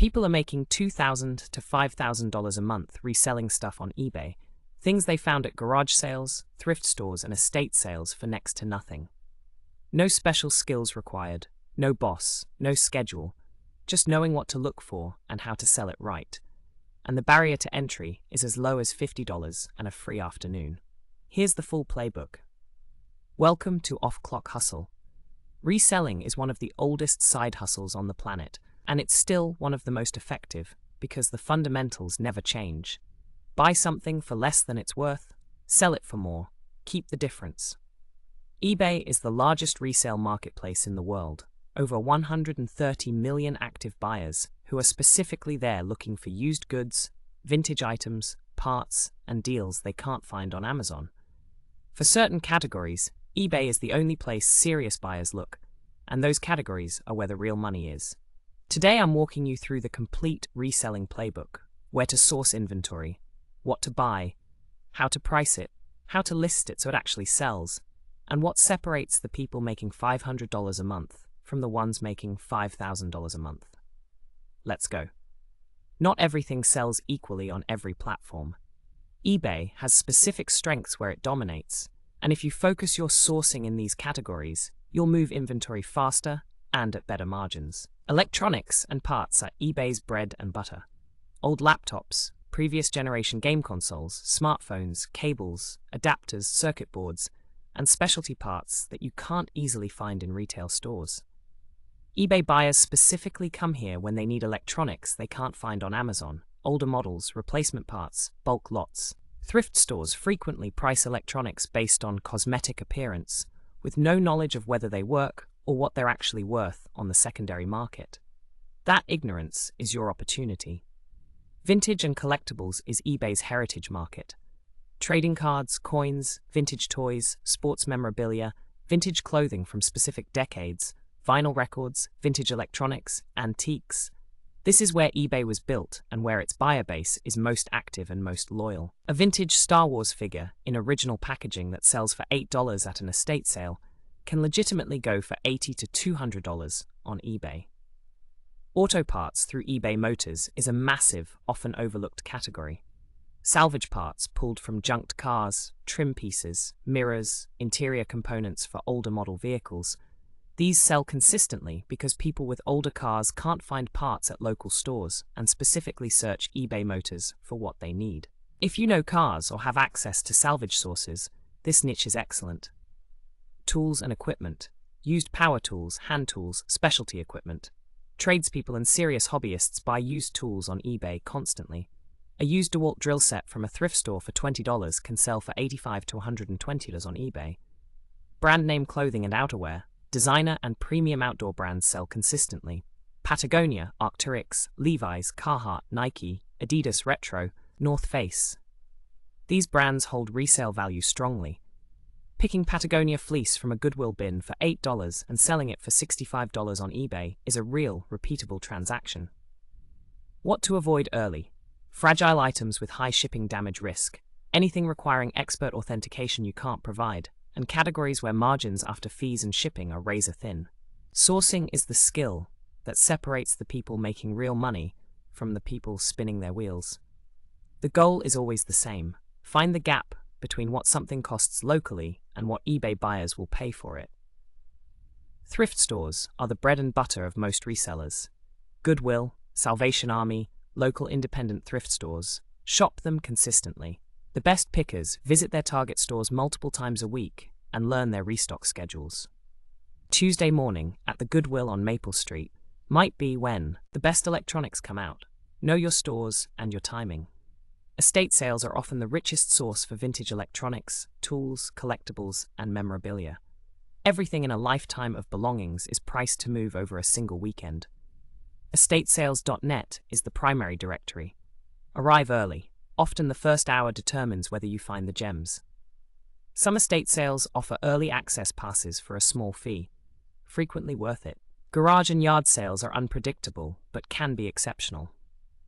People are making $2,000 to $5,000 a month reselling stuff on eBay, things they found at garage sales, thrift stores, and estate sales for next to nothing. No special skills required, no boss, no schedule, just knowing what to look for and how to sell it right. And the barrier to entry is as low as $50 and a free afternoon. Here's the full playbook. Welcome to Off-Clock Hustle. Reselling is one of the oldest side hustles on the planet, and it's still one of the most effective because the fundamentals never change. Buy something for less than it's worth, sell it for more, keep the difference. eBay is the largest resale marketplace in the world. Over 130 million active buyers who are specifically there looking for used goods, vintage items, parts, and deals they can't find on Amazon. For certain categories, eBay is the only place serious buyers look, and those categories are where the real money is. Today I'm walking you through the complete reselling playbook: where to source inventory, what to buy, how to price it, how to list it so it actually sells, and what separates the people making $500 a month from the ones making $5,000 a month. Let's go. Not everything sells equally on every platform. eBay has specific strengths where it dominates, and if you focus your sourcing in these categories, you'll move inventory faster and at better margins. Electronics and parts are eBay's bread and butter. Old laptops, previous generation game consoles, smartphones, cables, adapters, circuit boards, and specialty parts that you can't easily find in retail stores. eBay buyers specifically come here when they need electronics they can't find on Amazon, older models, replacement parts, bulk lots. Thrift stores frequently price electronics based on cosmetic appearance, with no knowledge of whether they work or what they're actually worth on the secondary market. That ignorance is your opportunity. Vintage and collectibles is eBay's heritage market. Trading cards, coins, vintage toys, sports memorabilia, vintage clothing from specific decades, vinyl records, vintage electronics, antiques. This is where eBay was built and where its buyer base is most active and most loyal. A vintage Star Wars figure in original packaging that sells for $8 at an estate sale can legitimately go for $80 to $200 on eBay. Auto parts through eBay Motors is a massive, often overlooked category. Salvage parts pulled from junked cars, trim pieces, mirrors, interior components for older model vehicles. These sell consistently because people with older cars can't find parts at local stores and specifically search eBay Motors for what they need. If you know cars or have access to salvage sources, this niche is excellent. Tools and equipment. Used power tools, hand tools, specialty equipment. Tradespeople and serious hobbyists buy used tools on eBay constantly. A used DeWalt drill set from a thrift store for $20 can sell for $85 to $120 on eBay. Brand name clothing and outerwear. Designer and premium outdoor brands sell consistently. Patagonia, Arc'teryx, Levi's, Carhartt, Nike, Adidas Retro, North Face. These brands hold resale value strongly. Picking Patagonia fleece from a Goodwill bin for $8 and selling it for $65 on eBay is a real, repeatable transaction. What to avoid early. Fragile items with high shipping damage risk. Anything requiring expert authentication you can't provide. And categories where margins after fees and shipping are razor thin. Sourcing is the skill that separates the people making real money from the people spinning their wheels. The goal is always the same: find the gap between what something costs locally and what eBay buyers will pay for it. Thrift stores are the bread and butter of most resellers. Goodwill, Salvation Army, local independent thrift stores. Shop them consistently. The best pickers visit their target stores multiple times a week and learn their restock schedules. Tuesday morning at the Goodwill on Maple Street might be when the best electronics come out. Know your stores and your timing. Estate sales are often the richest source for vintage electronics, tools, collectibles, and memorabilia. Everything in a lifetime of belongings is priced to move over a single weekend. Estatesales.net is the primary directory. Arrive early. Often the first hour determines whether you find the gems. Some estate sales offer early access passes for a small fee, frequently worth it. Garage and yard sales are unpredictable, but can be exceptional.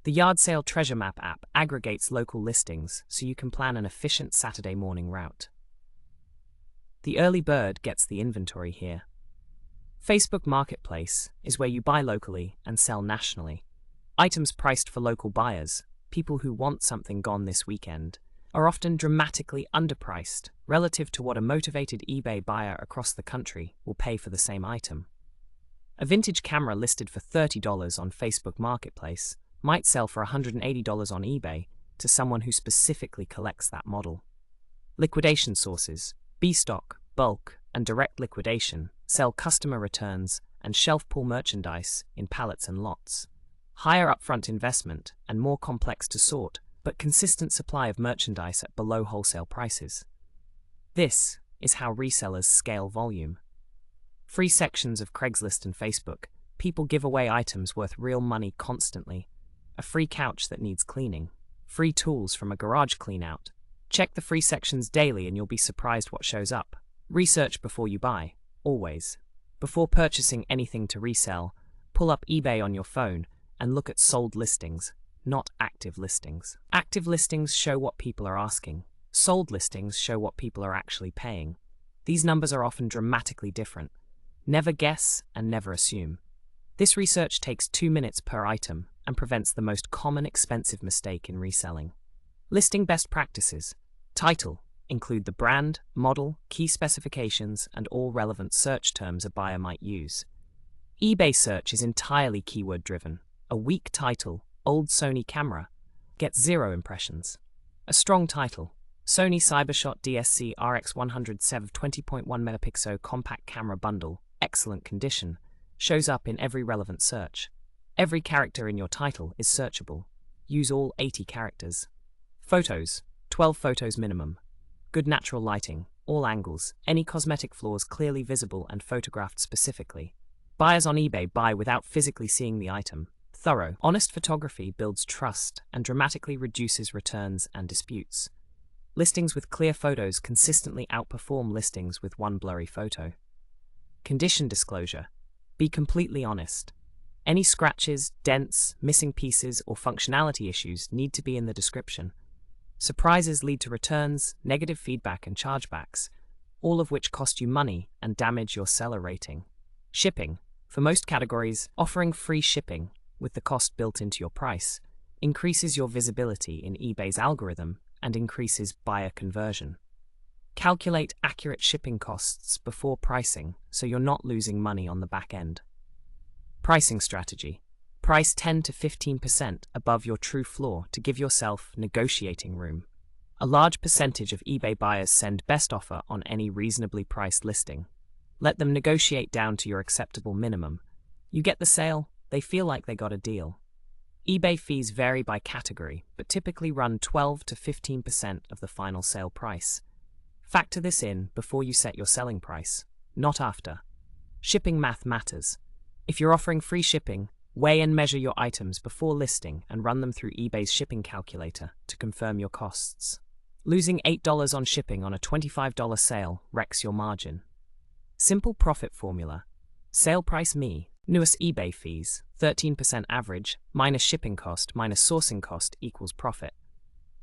The Yard Sale Treasure Map app aggregates local listings so you can plan an efficient Saturday morning route. The early bird gets the inventory here. Facebook Marketplace is where you buy locally and sell nationally. Items priced for local buyers, people who want something gone this weekend, are often dramatically underpriced relative to what a motivated eBay buyer across the country will pay for the same item. A vintage camera listed for $30 on Facebook Marketplace might sell for $180 on eBay to someone who specifically collects that model. Liquidation sources, B-stock, bulk, and direct liquidation sell customer returns and shelf pull merchandise in pallets and lots. Higher upfront investment and more complex to sort, but consistent supply of merchandise at below wholesale prices. This is how resellers scale volume. Free sections of Craigslist and Facebook. People give away items worth real money constantly. A free couch that needs cleaning. Free tools from a garage cleanout. Check the free sections daily and you'll be surprised what shows up. Research before you buy, always. Before purchasing anything to resell, pull up eBay on your phone and look at sold listings, not active listings. Active listings show what people are asking. Sold listings show what people are actually paying. These numbers are often dramatically different. Never guess and never assume. This research takes 2 minutes per item and prevents the most common expensive mistake in reselling. Listing best practices. Title. Include the brand, model, key specifications, and all relevant search terms a buyer might use. eBay search is entirely keyword-driven. A weak title, old Sony camera, gets 0 impressions. A strong title, Sony Cybershot DSC RX100 SEV 20.1 megapixel compact camera bundle, excellent condition, shows up in every relevant search. Every character in your title is searchable. Use all 80 characters. Photos, 12 photos minimum. Good natural lighting, all angles, any cosmetic flaws clearly visible and photographed specifically. Buyers on eBay buy without physically seeing the item. Thorough, honest photography builds trust and dramatically reduces returns and disputes. Listings with clear photos consistently outperform listings with one blurry photo. Condition disclosure. Be completely honest. Any scratches, dents, missing pieces, or functionality issues need to be in the description. Surprises lead to returns, negative feedback, and chargebacks, all of which cost you money and damage your seller rating. Shipping. For most categories, offering free shipping, with the cost built into your price, increases your visibility in eBay's algorithm and increases buyer conversion. Calculate accurate shipping costs before pricing so you're not losing money on the back end. Pricing strategy. Price 10 to 15% above your true floor to give yourself negotiating room. A large percentage of eBay buyers send best offer on any reasonably priced listing. Let them negotiate down to your acceptable minimum. You get the sale, they feel like they got a deal. eBay fees vary by category, but typically run 12 to 15% of the final sale price. Factor this in before you set your selling price, not after. Shipping math matters. If you're offering free shipping, weigh and measure your items before listing and run them through eBay's shipping calculator to confirm your costs. Losing $8 on shipping on a $25 sale wrecks your margin. Simple profit formula. Sale price me, newest eBay fees, 13% average, minus shipping cost minus sourcing cost equals profit.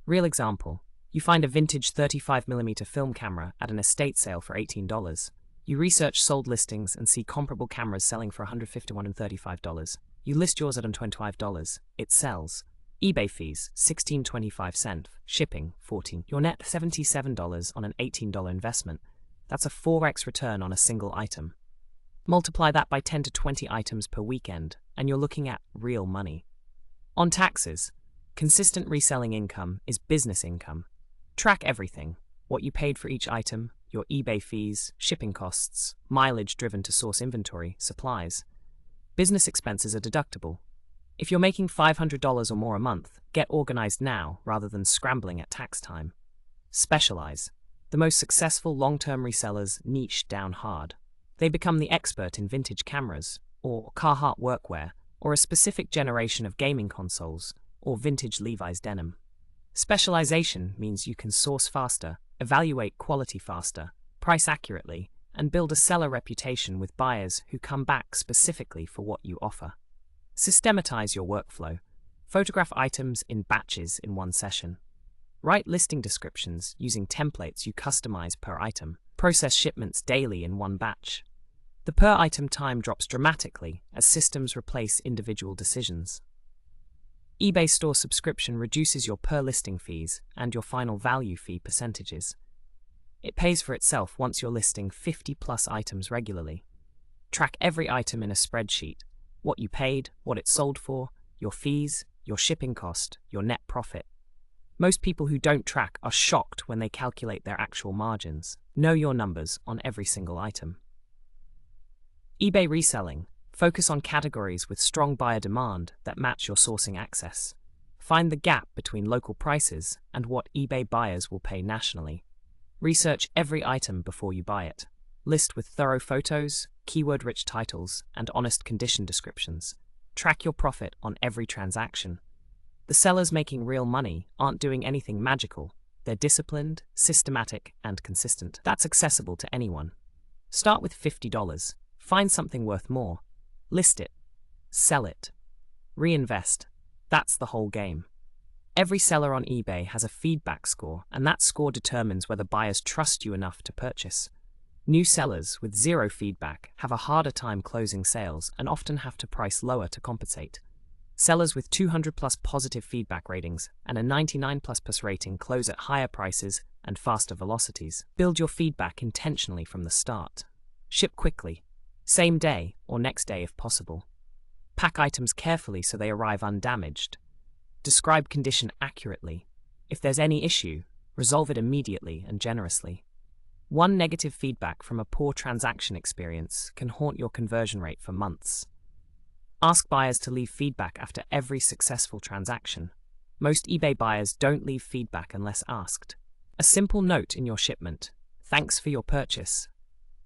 Real example. You find a vintage 35mm film camera at an estate sale for $18. You research sold listings and see comparable cameras selling for $151 and $35. You list yours at $25. It sells. eBay fees, $16.25. Shipping, $14. Your net $77 on an $18 investment. That's a 4x return on a single item. Multiply that by 10 to 20 items per weekend, and you're looking at real money. On taxes, consistent reselling income is business income. Track everything. What you paid for each item, your eBay fees, shipping costs, mileage driven to source inventory, supplies. Business expenses are deductible. If you're making $500 or more a month, get organized now rather than scrambling at tax time. Specialize. The most successful long-term resellers niche down hard. They become the expert in vintage cameras, or Carhartt workwear, or a specific generation of gaming consoles, or vintage Levi's denim. Specialization means you can source faster, evaluate quality faster, price accurately, and build a seller reputation with buyers who come back specifically for what you offer. Systematize your workflow. Photograph items in batches in one session. Write listing descriptions using templates you customize per item. Process shipments daily in one batch. The per item time drops dramatically as systems replace individual decisions. eBay Store subscription reduces your per listing fees and your final value fee percentages. It pays for itself once you're listing 50 plus items regularly. Track every item in a spreadsheet: what you paid, what it sold for, your fees, your shipping cost, your net profit. Most people who don't track are shocked when they calculate their actual margins. Know your numbers on every single item. eBay Reselling. Focus on categories with strong buyer demand that match your sourcing access. Find the gap between local prices and what eBay buyers will pay nationally. Research every item before you buy it. List with thorough photos, keyword-rich titles, and honest condition descriptions. Track your profit on every transaction. The sellers making real money aren't doing anything magical. They're disciplined, systematic, and consistent. That's accessible to anyone. Start with $50. Find something worth more. List it. Sell it. Reinvest. That's the whole game. Every seller on eBay has a feedback score, and that score determines whether buyers trust you enough to purchase. New sellers with zero feedback have a harder time closing sales and often have to price lower to compensate. Sellers with 200 plus positive feedback ratings and a 99 plus rating close at higher prices and faster velocities. Build your feedback intentionally from the start. Ship quickly, same day or next day if possible. Pack items carefully so they arrive undamaged. Describe condition accurately. If there's any issue, resolve it immediately and generously. One negative feedback from a poor transaction experience can haunt your conversion rate for months. Ask buyers to leave feedback after every successful transaction. Most eBay buyers don't leave feedback unless asked. A simple note in your shipment: "Thanks for your purchase.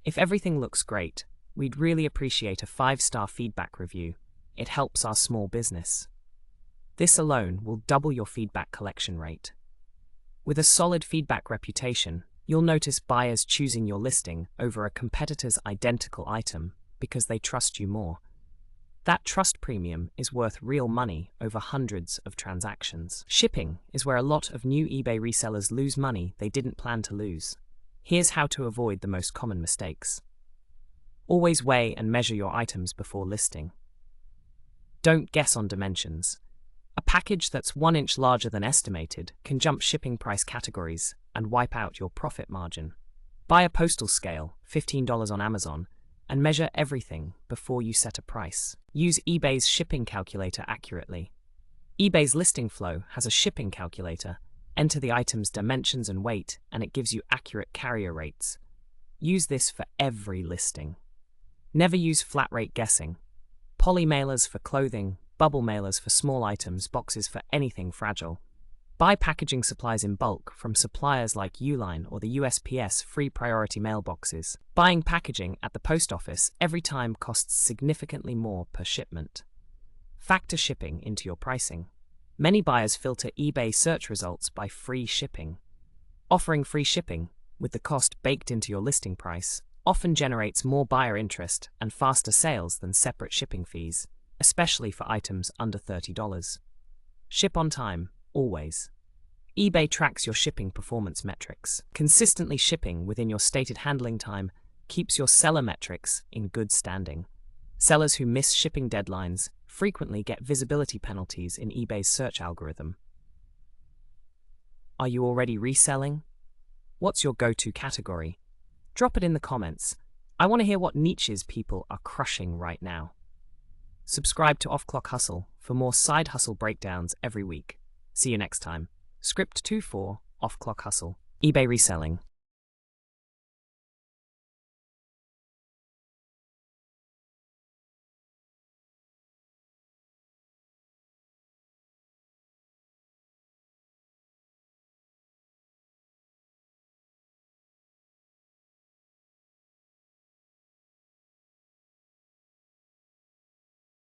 If everything looks great, we'd really appreciate a 5-star feedback review. It helps our small business." This alone will double your feedback collection rate. With a solid feedback reputation, you'll notice buyers choosing your listing over a competitor's identical item because they trust you more. That trust premium is worth real money over hundreds of transactions. Shipping is where a lot of new eBay resellers lose money they didn't plan to lose. Here's how to avoid the most common mistakes. Always weigh and measure your items before listing. Don't guess on dimensions. A package that's 1 inch larger than estimated can jump shipping price categories and wipe out your profit margin. Buy a postal scale, $15 on Amazon, and measure everything before you set a price. Use eBay's shipping calculator accurately. eBay's listing flow has a shipping calculator. Enter the item's dimensions and weight, and it gives you accurate carrier rates. Use this for every listing. Never use flat rate guessing. Poly mailers for clothing, bubble mailers for small items, boxes for anything fragile. Buy packaging supplies in bulk from suppliers like Uline or the USPS free priority mailboxes. Buying packaging at the post office every time costs significantly more per shipment. Factor shipping into your pricing. Many buyers filter eBay search results by free shipping. Offering free shipping, with the cost baked into your listing price, often generates more buyer interest and faster sales than separate shipping fees, especially for items under $30. Ship on time, always. eBay tracks your shipping performance metrics. Consistently shipping within your stated handling time keeps your seller metrics in good standing. Sellers who miss shipping deadlines frequently get visibility penalties in eBay's search algorithm. Are you already reselling? What's your go-to category? Drop it in the comments. I want to hear what niches people are crushing right now. Subscribe to Off Clock Hustle for more side hustle breakdowns every week. See you next time. Script 2 for Off Clock Hustle. eBay Reselling.